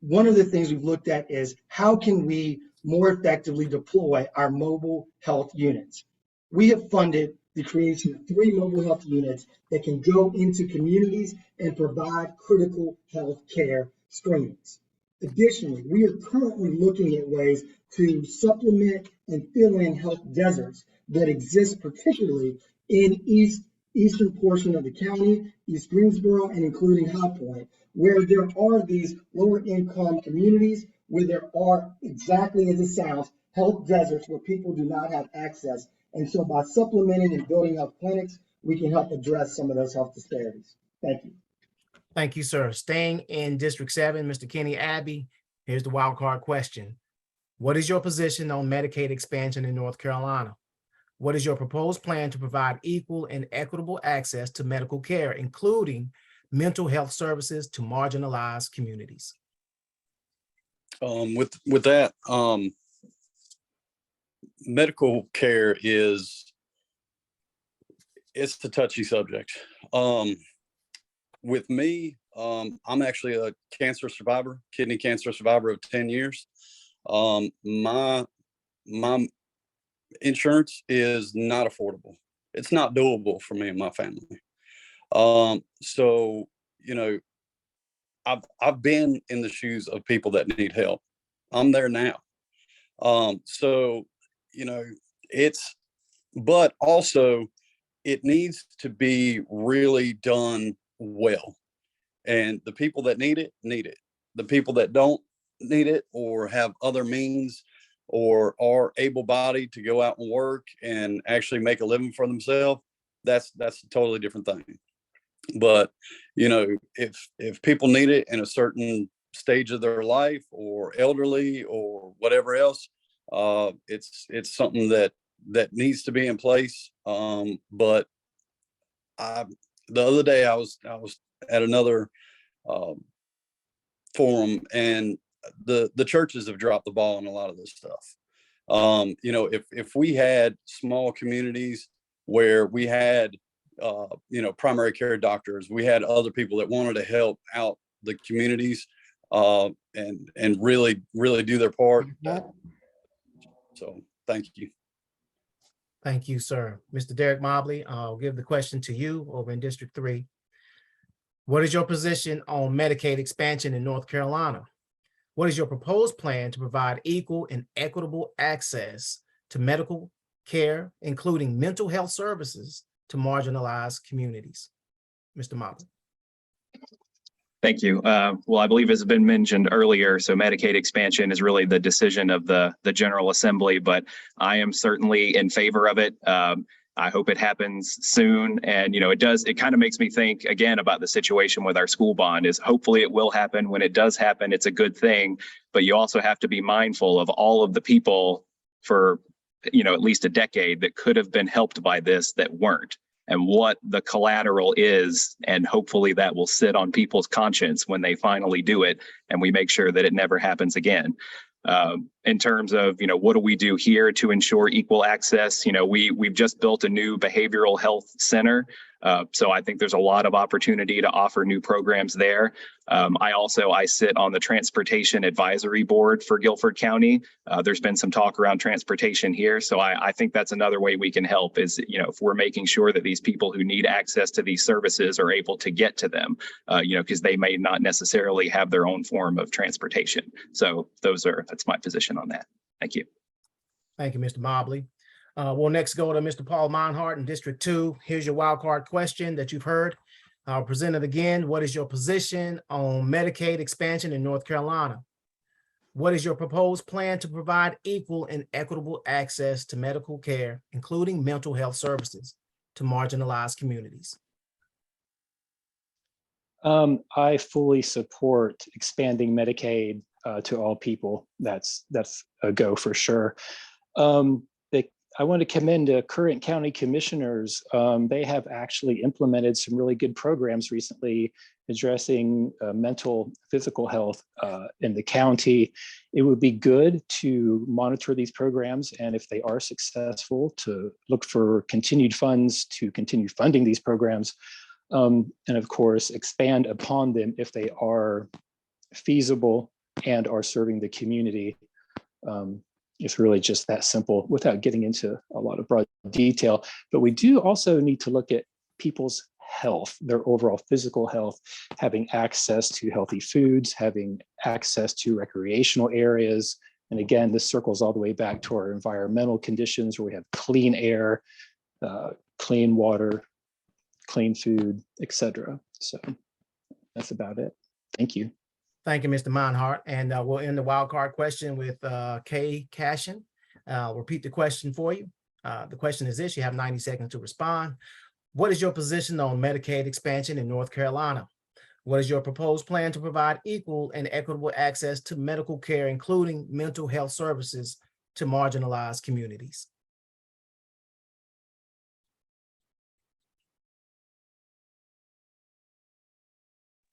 one of the things we've looked at is how can we more effectively deploy our mobile health units. We have funded the creation of 3 mobile health units that can go into communities and provide critical health care screenings. Additionally, we are currently looking at ways to supplement and fill in health deserts that exist particularly in eastern portion of the county, East Greensboro, and including High Point, where there are these lower income communities where there are, exactly as it sounds, health deserts where people do not have access. And so by supplementing and building up clinics, we can help address some of those health disparities. Thank you. Thank you, sir. Staying in District 7, Mr. Kenny Abbey, here's the wild card question. What is your position on Medicaid expansion in North Carolina? What is your proposed plan to provide equal and equitable access to medical care, including mental health services to marginalized communities? With that, medical care it's a touchy subject. With me, I'm actually a cancer survivor, kidney cancer survivor of 10 years. My insurance is not affordable. It's not doable for me and my family. So, you know, I've been in the shoes of people that need help. I'm there now. So, you know, but also it needs to be really done well. And the people that need it, need it. The people that don't need it or have other means or are able-bodied to go out and work and actually make a living for themselves, that's a totally different thing. But, you know, if people need it in a certain stage of their life or elderly or whatever else, it's something that needs to be in place. But the other day I was at another forum, and the churches have dropped the ball on a lot of this stuff. You know, if we had small communities where we had you know, primary care doctors, we had other people that wanted to help out the communities and really do their part. So thank you. Thank you, sir. Mr. Derek Mobley, I'll give the question to you over in District 3. What is your position on Medicaid expansion in North Carolina? What is your proposed plan to provide equal and equitable access to medical care, including mental health services to marginalized communities? Mr. Mobley. Thank you. Well, I believe has been mentioned earlier, so Medicaid expansion is really the decision of the General Assembly, but I am certainly in favor of it. I hope it happens soon. And, you know, it kind of makes me think again about the situation with our school bond. Is hopefully it will happen. When it does happen, it's a good thing, but you also have to be mindful of all of the people for, you know, at least a decade that could have been helped by this that weren't, and what the collateral is. And hopefully that will sit on people's conscience when they finally do it, and we make sure that it never happens again. In terms of, you know, what do we do here to ensure equal access? You know, we've just built a new behavioral health center. So I think there's a lot of opportunity to offer new programs there. I sit on the Transportation Advisory Board for Guilford County. There's been some talk around transportation here. So I think that's another way we can help is, you know, if we're making sure that these people who need access to these services are able to get to them, you know, because they may not necessarily have their own form of transportation. So that's my position on that. Thank you. Thank you, Mr. Mobley. We'll next go to Mr. Paul Meinhardt in District 2. Here's your wild card question that you've heard. I'll present it again. What is your position on Medicaid expansion in North Carolina? What is your proposed plan to provide equal and equitable access to medical care, including mental health services to marginalized communities? I fully support expanding Medicaid to all people. That's a go for sure. I want to commend current county commissioners. They have actually implemented some really good programs recently addressing mental, physical health in the county. It would be good to monitor these programs, and if they are successful, to look for continued funds to continue funding these programs, and of course, expand upon them if they are feasible and are serving the community. It's really just that simple without getting into a lot of broad detail. But we do also need to look at people's health, their overall physical health, having access to healthy foods, having access to recreational areas. And again, this circles all the way back to our environmental conditions where we have clean air, clean water, clean food, etc. So that's about it. Thank you. Thank you, Mr. Monhart. And we'll end the wild card question with Kay Cashin. I'll repeat the question for you. The question is this: you have 90 seconds to respond. What is your position on Medicaid expansion in North Carolina? What is your proposed plan to provide equal and equitable access to medical care, including mental health services, to marginalized communities?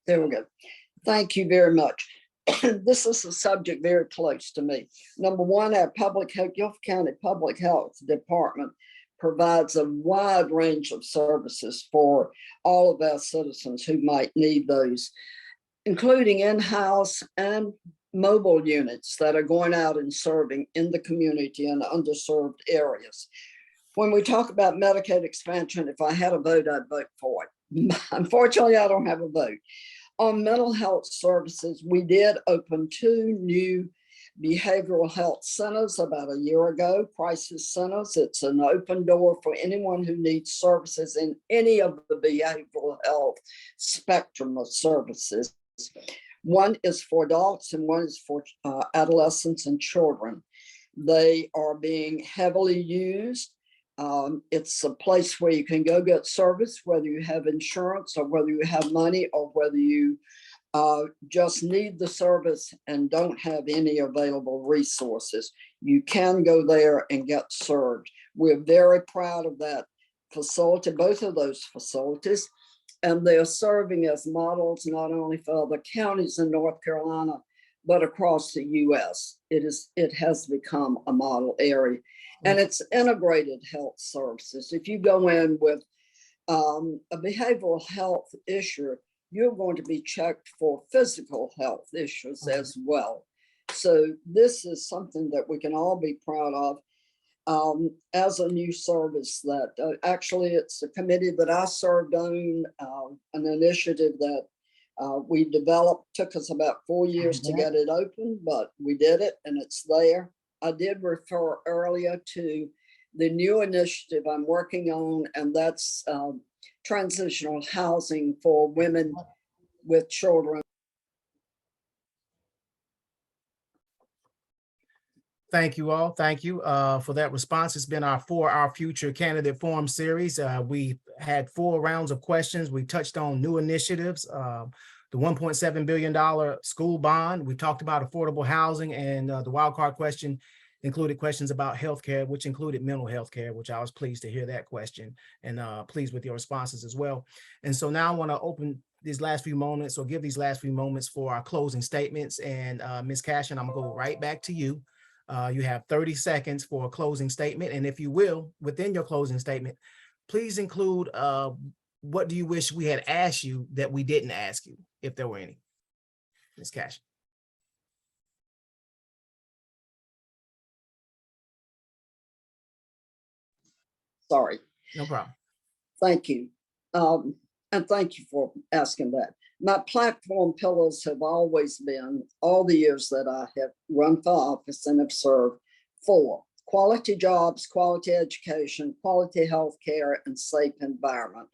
There we go. Thank you very much. This is a subject very close to me. Number one, our Guilford County Public Health Department provides a wide range of services for all of our citizens who might need those, including in-house and mobile units that are going out and serving in the community in underserved areas. When we talk about Medicaid expansion, if I had a vote, I'd vote for it. Unfortunately, I don't have a vote. On mental health services, we did open 2 new behavioral health centers about a year ago, crisis centers. It's an open door for anyone who needs services in any of the behavioral health spectrum of services. One is for adults and one is for adolescents and children. They are being heavily used. It's a place where you can go get service, whether you have insurance or whether you have money or whether you just need the service and don't have any available resources. You can go there and get served. We're very proud of that facility, both of those facilities, and they're serving as models not only for other counties in North Carolina, but across the US. It has become a model area. And it's integrated health services. If you go in with a behavioral health issue, you're going to be checked for physical health issues as well. So this is something that we can all be proud of as a new service that actually it's a committee that I served on, an initiative that we developed. Took us about 4 years to get it open, but we did it and it's there. I did refer earlier to the new initiative I'm working on, and that's transitional housing for women with children. Thank you all. Thank you for that response. It's been our Future Candidate Forum series. We had 4 rounds of questions. We touched on new initiatives, the $1.7 billion school bond. We talked about affordable housing, and the wildcard question included questions about healthcare, which included mental health care, which I was pleased to hear that question, and pleased with your responses as well. And so now I want to open these last few moments, or give these last few moments for our closing statements. And Ms. Cashin, I'm gonna go right back to you. You have 30 seconds for a closing statement. And if you will, within your closing statement, please include what do you wish we had asked you that we didn't ask you, if there were any. Ms. Cashin. Sorry. No problem. Thank you. And thank you for asking that. My platform pillars have always been, all the years that I have run for office and have served, 4: quality jobs, quality education, quality health care, and safe environment.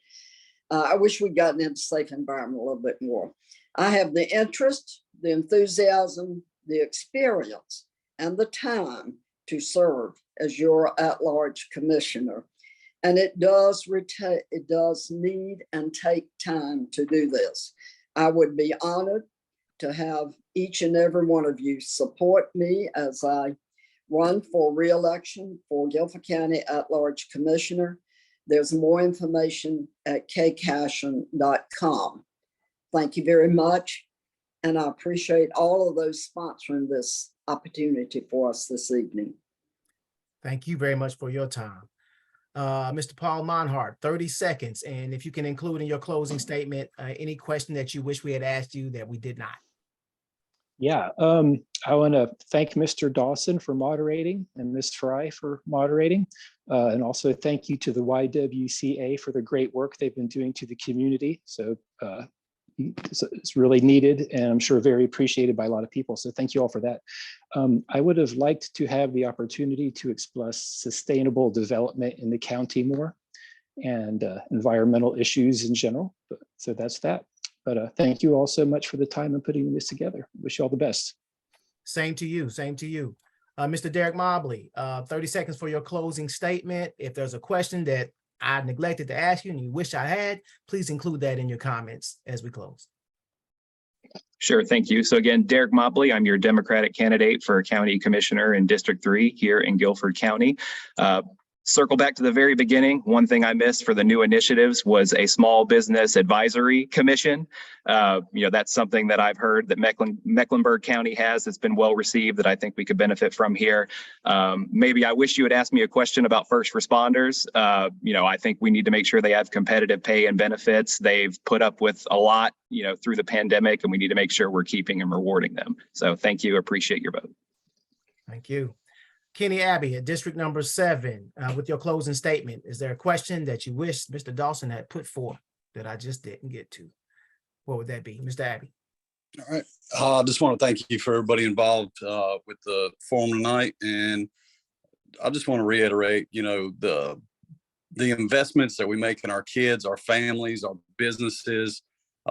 I wish we'd gotten into safe environment a little bit more. I have the interest, the enthusiasm, the experience, and the time to serve as your at-large commissioner. And it does need and take time to do this. I would be honored to have each and every one of you support me as I run for re-election for Guilford County at-large commissioner. There's more information at kcashin.com. Thank you very much. And I appreciate all of those sponsoring this opportunity for us this evening. Thank you very much for your time. Mr. Paul Monhart, 30 seconds. And if you can include in your closing statement, any question that you wish we had asked you that we did not. Yeah, I want to thank Mr. Dawson for moderating and Ms. Fry for moderating. And also thank you to the YWCA for the great work they've been doing to the community. So it's really needed and I'm sure very appreciated by a lot of people. So thank you all for that. I would have liked to have the opportunity to express sustainable development in the county more and environmental issues in general. So that's that. But thank you all so much for the time and putting this together. Wish you all the best. Same to you, same to you. Mr. Derek Mobley, 30 seconds for your closing statement. If there's a question that I neglected to ask you and you wish I had, please include that in your comments as we close. Sure, thank you. So again, Derek Mobley, I'm your Democratic candidate for County Commissioner in District 3 here in Guilford County. Circle back to the very beginning. One thing I missed for the new initiatives was a small business advisory commission. That's something that I've heard that Mecklenburg County has that's been well received that I think we could benefit from here. Maybe I wish you had asked me a question about first responders. I think we need to make sure they have competitive pay and benefits. They've put up with a lot, through the pandemic, and we need to make sure we're keeping and rewarding them. So thank you. Appreciate your vote. Thank you. Kenny Abbey at District number 7, with your closing statement. Is there a question that you wish Mr. Dawson had put forth that I just didn't get to? What would that be, Mr. Abbey? All right. I just want to thank you for everybody involved with the forum tonight. And I just want to reiterate, the investments that we make in our kids, our families, our businesses,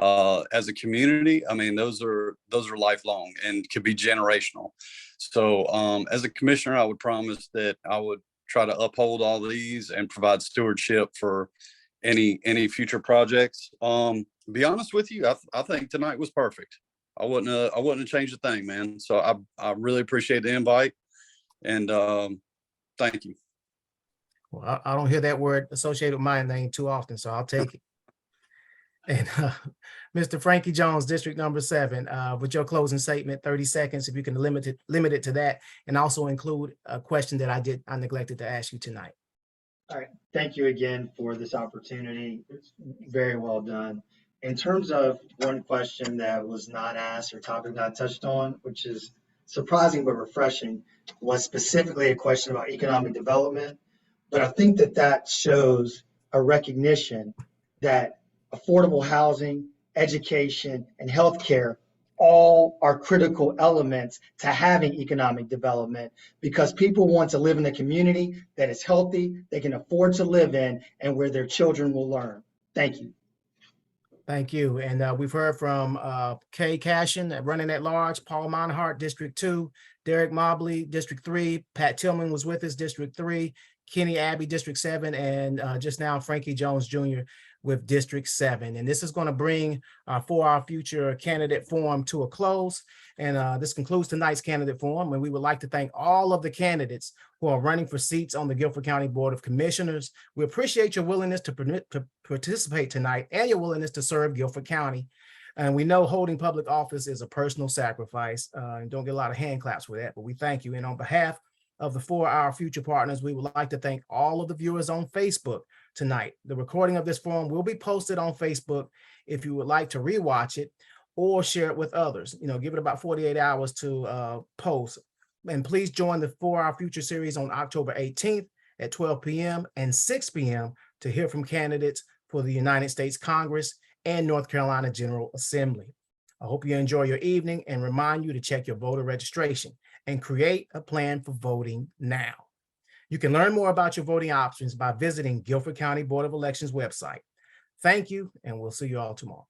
as a community. I mean, those are lifelong and could be generational. So as a commissioner, I would promise that I would try to uphold all these and provide stewardship for any future projects. Be honest with you, I think tonight was perfect. I wouldn't have changed a thing, man. So I really appreciate the invite, and thank you. Well, I don't hear that word associated with my name too often, so I'll take it. And Mr. Frankie Jones, District number 7, with your closing statement, 30 seconds, if you can limit it to that, and also include a question that I neglected to ask you tonight. All right, thank you again for this opportunity. It's very well done. In terms of one question that was not asked or topic not touched on, which is surprising but refreshing, was specifically a question about economic development. But I think that shows a recognition that affordable housing, education, and healthcare all are critical elements to having economic development, because people want to live in a community that is healthy, they can afford to live in, and where their children will learn. Thank you. Thank you. And we've heard from Kay Cashin, running at large, Paul Monhart, District 2, Derek Mobley, District 3, Pat Tillman was with us, District 3, Kenny Abbey, District 7, and just now Frankie Jones Jr. with District 7. And this is going to bring For Our Future candidate forum to a close. And this concludes tonight's candidate forum. And we would like to thank all of the candidates who are running for seats on the Guilford County Board of Commissioners. We appreciate your willingness to participate tonight and your willingness to serve Guilford County. And we know holding public office is a personal sacrifice, and don't get a lot of hand claps for that, but we thank you. And on behalf of the For Our Future partners, we would like to thank all of the viewers on Facebook tonight. The recording of this forum will be posted on Facebook if you would like to rewatch it or share it with others. Give it about 48 hours to post. And please join the For Our Future series on October 18th at 12 p.m. and 6 p.m. to hear from candidates for the United States Congress and North Carolina General Assembly. I hope you enjoy your evening and remind you to check your voter registration and create a plan for voting now. You can learn more about your voting options by visiting Guilford County Board of Elections website. Thank you, and we'll see you all tomorrow.